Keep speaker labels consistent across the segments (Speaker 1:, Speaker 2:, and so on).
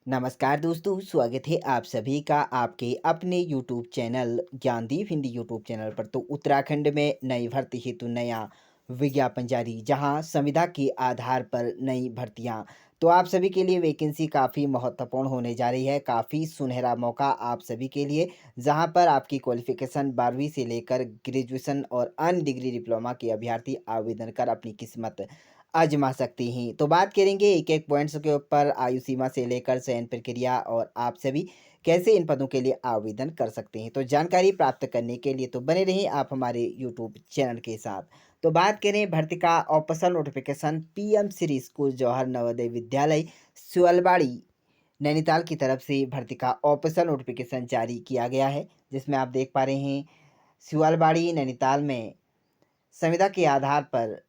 Speaker 1: नमस्कार दोस्तों, स्वागत है आप सभी का आपके अपने YouTube channel Gyandeep Hindi YouTube channel पर। तो उत्तराखंड में नई भर्ती हेतु नया विज्ञापन जारी, जहां संविदा के आधार पर नई भर्तियां। तो आप सभी के लिए वैकेंसी काफ़ी महत्वपूर्ण होने जा रही है, काफ़ी सुनहरा मौका आप सभी के लिए, जहां पर आपकी क्वालिफिकेशन 12वीं से लेकर ग्रेजुएशन और अन्य डिग्री डिप्लोमा के अभ्यर्थी आवेदन कर अपनी किस्मत आज़मा सकती हैं। तो बात करेंगे एक-एक पॉइंट्स के ऊपर, आयु सीमा से लेकर चयन प्रक्रिया और आप सभी कैसे इन पदों के लिए आवेदन कर सकते हैं। तो जानकारी प्राप्त करने के लिए तो बने रहिए आप हमारे यूट्यूब चैनल के साथ। तो बात करें भर्ती का official notification, PM Shri school Jawahar Navodaya Vidyalaya सुअलबाड़ी Nainital की तरफ से भर्ती का ऑफिशियल नोटिफिकेशन जारी किया गया है, जिसमें आप देख पा रहे हैं सुअलबाड़ी नैनीताल में संविदा के आधार पर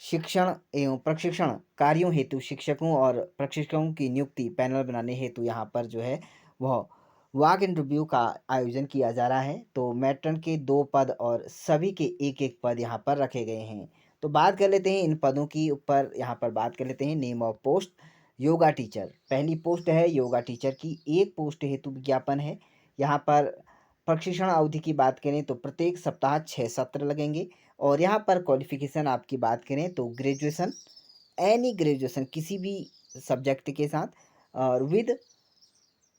Speaker 1: शिक्षण एवं प्रशिक्षण कार्यों हेतु शिक्षकों और प्रशिक्षकों की नियुक्ति पैनल बनाने हेतु यहाँ पर जो है वह वॉक इंटरव्यू का आयोजन किया जा रहा है। तो मैट्रन के 2 पद और सभी के 1-1 पद यहाँ पर रखे गए हैं। तो बात कर लेते हैं इन पदों की ऊपर, यहाँ पर बात कर लेते हैं name of post. Yoga teacher पहली पोस्ट है, योगा टीचर की 1 पोस्ट हेतु विज्ञापन है। यहाँ पर प्रशिक्षण अवधि की बात करें तो प्रत्येक सप्ताह 6 सत्र लगेंगे। और यहाँ पर क्वालिफ़िकेशन आपकी बात करें तो ग्रेजुएशन, एनी ग्रेजुएशन किसी भी सब्जेक्ट के साथ और with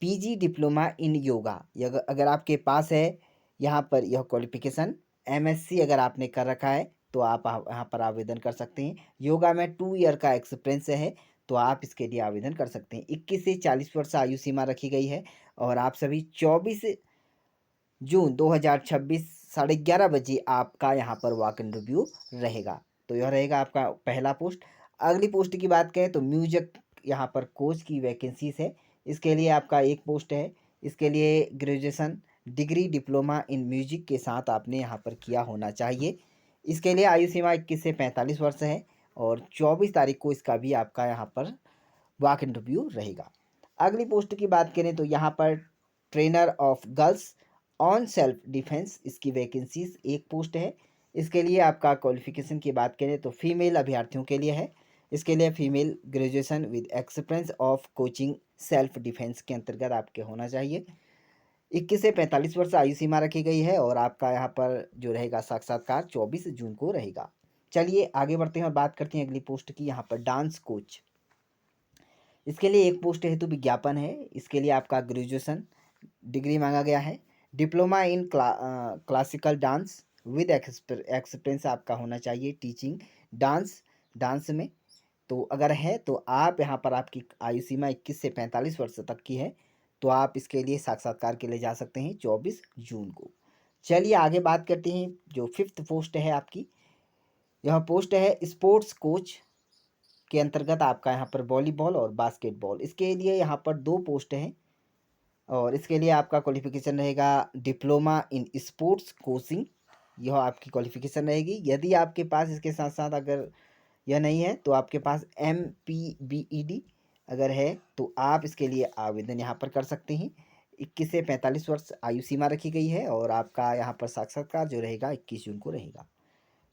Speaker 1: PG diploma in yoga, अगर आपके पास है यहाँ पर यह क्वालिफ़िकेशन, एमएससी अगर आपने कर रखा है तो आप यहाँ पर आवेदन कर सकते हैं। योगा में 2 ईयर का एक्सपीरियंस है तो आप इसके लिए आवेदन कर सकते हैं। 21 से 40 वर्ष आयु सीमा रखी गई है और आप सभी 24 जून 2026 साढ़े 11 बजे आपका यहाँ पर वॉक इन रिव्यू रहेगा। तो यह रहेगा आपका पहला पोस्ट। अगली पोस्ट की बात करें तो म्यूजिक यहाँ पर कोच की वैकेंसीज है। इसके लिए आपका एक पोस्ट है। इसके लिए graduation degree diploma in music के साथ आपने यहाँ पर किया होना चाहिए। इसके लिए आयु सीमा 21 से 45 वर्ष है और 24 तारीख को इसका भी आपका यहाँ पर वॉक इंटरव्यू रहेगा। अगली पोस्ट की बात करें तो यहाँ पर trainer of girls on self defence, इसकी वैकेंसीज एक पोस्ट है। इसके लिए आपका क्वालिफिकेशन की बात करें तो फीमेल अभ्यर्थियों के लिए है। इसके लिए female graduation with experience of coaching self defence के अंतर्गत आपके होना चाहिए। 21 से 45 वर्ष आयु सीमा रखी गई है और आपका यहाँ पर जो रहेगा साक्षात्कार 24 जून को रहेगा। चलिए आगे बढ़ते हैं और बात करते हैं अगली पोस्ट की। यहाँ पर डांस कोच, इसके लिए एक पोस्ट हेतु विज्ञापन है। इसके लिए आपका ग्रेजुएशन डिग्री मांगा गया है। Diploma in classical dance with experience आपका होना चाहिए टीचिंग डांस में। तो अगर है तो आप यहाँ पर, आपकी आयु सीमा 21 से 45 वर्ष तक की है तो आप इसके लिए साक्षात्कार के लिए जा सकते हैं 24 जून को। चलिए आगे बात करते हैं। जो 5th पोस्ट है आपकी, यह पोस्ट है स्पोर्ट्स कोच के अंतर्गत आपका यहाँ पर वॉलीबॉल और बास्केटबॉल। इसके लिए यहाँ पर 2 पोस्ट हैं और इसके लिए आपका क्वालिफिकेशन रहेगा डिप्लोमा इन स्पोर्ट्स कोचिंग, यह आपकी क्वालिफिकेशन रहेगी। यदि आपके पास इसके साथ साथ अगर यह नहीं है तो आपके पास MPBED अगर है तो आप इसके लिए आवेदन यहाँ पर कर सकते हैं। 21 से 45 वर्ष आयु सीमा रखी गई है और आपका यहाँ पर साक्षात्कार जो रहेगा 21 जून को रहेगा।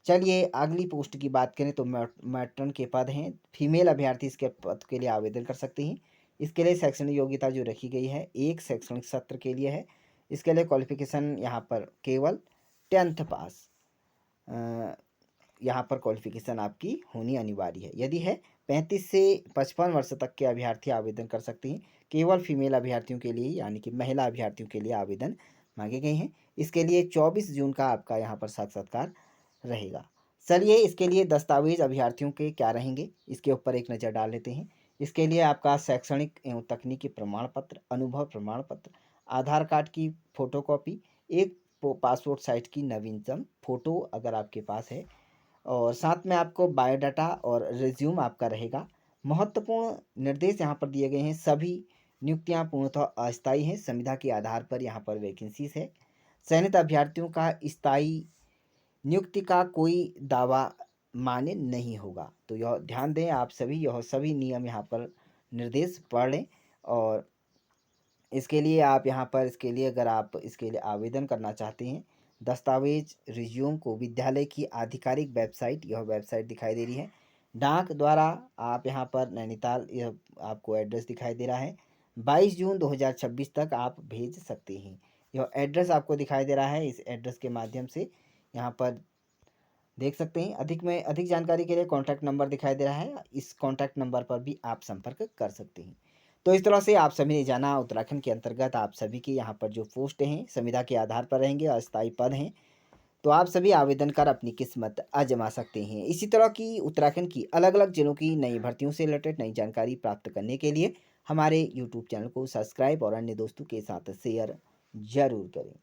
Speaker 1: चलिए अगली पोस्ट की बात करें तो मैट्रन के पद हैं। फीमेल अभ्यर्थी इसके पद के लिए आवेदन कर सकते हैं। इसके लिए शैक्षणिक योग्यता जो रखी गई है एक शैक्षणिक सत्र के लिए है। इसके लिए क्वालिफिकेशन यहाँ पर केवल 10th पास यहाँ पर क्वालिफिकेशन आपकी होनी अनिवार्य है। यदि है 35 से 55 वर्ष तक के अभ्यर्थी आवेदन कर सकते हैं। केवल फीमेल अभ्यर्थियों के लिए यानी कि महिला अभ्यर्थियों के लिए आवेदन मांगे गए हैं। इसके लिए 24 जून का आपका यहाँ पर साक्षात्कार रहेगा। चलिए इसके लिए दस्तावेज अभ्यर्थियों के क्या रहेंगे इसके ऊपर एक नज़र डाल लेते हैं। इसके लिए आपका शैक्षणिक एवं तकनीकी प्रमाण पत्र, अनुभव प्रमाण पत्र, आधार कार्ड की फोटोकॉपी, एक पासपोर्ट साइज की नवीनतम फोटो अगर आपके पास है और साथ में आपको बायोडाटा और रिज्यूम आपका रहेगा। महत्वपूर्ण निर्देश यहाँ पर दिए गए हैं। सभी नियुक्तियाँ पूर्णतः अस्थायी हैं। संविदा के आधार पर यहाँ पर वैकेंसीज है। चयनित अभ्यर्थियों का स्थायी नियुक्ति का कोई दावा मान्य नहीं होगा। तो यह ध्यान दें आप सभी, यह सभी नियम यहाँ पर निर्देश पढ़ लें। और इसके लिए आप यहाँ पर, इसके लिए अगर आप इसके लिए आवेदन करना चाहते हैं, दस्तावेज रिज्यूम को विद्यालय की आधिकारिक वेबसाइट, यह वेबसाइट दिखाई दे रही है डाक द्वारा आप यहाँ पर नैनीताल यह आपको एड्रेस दिखाई दे रहा है, 22 जून 2026 तक आप भेज सकते हैं। यह एड्रेस आपको दिखाई दे रहा है, इस एड्रेस के माध्यम से यहाँ पर देख सकते हैं। अधिक जानकारी के लिए कॉन्टैक्ट नंबर दिखाई दे रहा है, इस कॉन्टैक्ट नंबर पर भी आप संपर्क कर सकते हैं। तो इस तरह से आप सभी ने जाना उत्तराखंड के अंतर्गत आप सभी की यहाँ पर जो पोस्ट हैं संविदा के आधार पर रहेंगे, अस्थायी पद हैं, तो आप सभी आवेदन कर अपनी किस्मत आजमा सकते हैं। इसी तरह की उत्तराखंड की अलग अलग जिलों की नई भर्तियों से रिलेटेड नई जानकारी प्राप्त करने के लिए हमारे यूट्यूब चैनल को सब्सक्राइब और अन्य दोस्तों के साथ शेयर जरूर करें।